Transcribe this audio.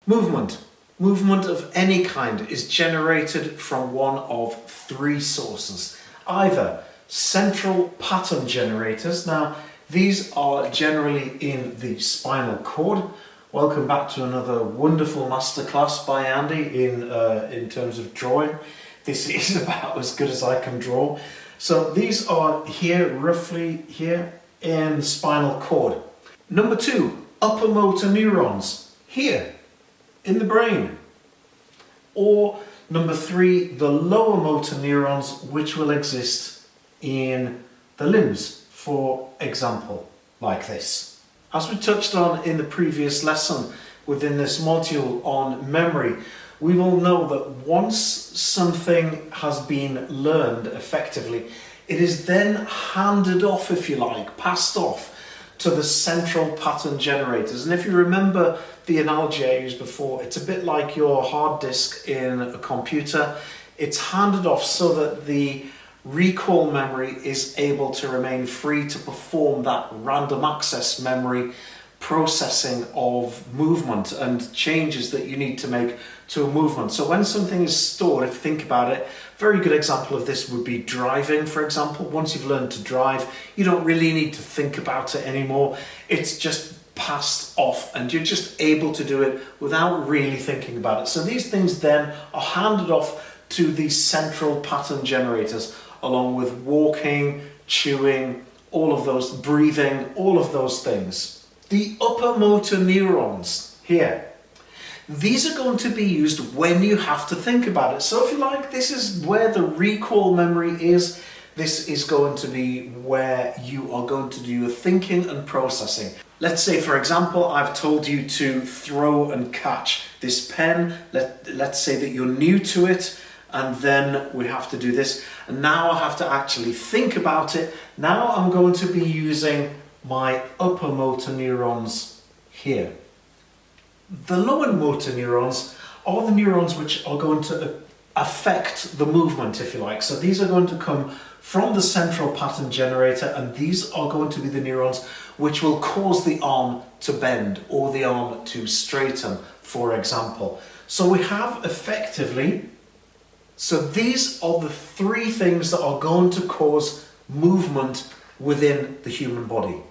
Movement. Movement of any kind is generated from one of three sources. Either central pattern generators. Now, these are generally in the spinal cord. Welcome back to another wonderful masterclass by Andy in terms of drawing. This is about as good as I can draw. So these are here, roughly here in the spinal cord. Number two, upper motor neurons, here in the brain. Or number three, the lower motor neurons, which will exist in the limbs, for example, like this. As we touched on in the previous lesson within this module on memory, we will know that once something has been learned effectively, it is then handed off, if you like, passed off to the central pattern generators. And if you remember the analogy I used before, it's a bit like your hard disk in a computer. It's handed off so that the recall memory is able to remain free to perform that random access memory processing of movement and changes that you need to make to a movement. So when something is stored, if you think about it, a very good example of this would be driving, for example. Once you've learned to drive, you don't really need to think about it anymore. It's just passed off and you're just able to do it without really thinking about it. So these things then are handed off to these central pattern generators, along with walking, chewing, all of those, breathing, all of those things. The upper motor neurons here, these are going to be used when you have to think about it. So if you like, this is where the recall memory is. This is going to be where you are going to do your thinking and processing. Let's say, for example, I've told you to throw and catch this pen. Let's say that you're new to it, and then we have to do this. And now I have to actually think about it. Now I'm going to be using my upper motor neurons here. The lower motor neurons are the neurons which are going to affect the movement, if you like. So these are going to come from the central pattern generator, and these are going to be the neurons which will cause the arm to bend or the arm to straighten, for example. So we have effectively, so these are the three things that are going to cause movement within the human body.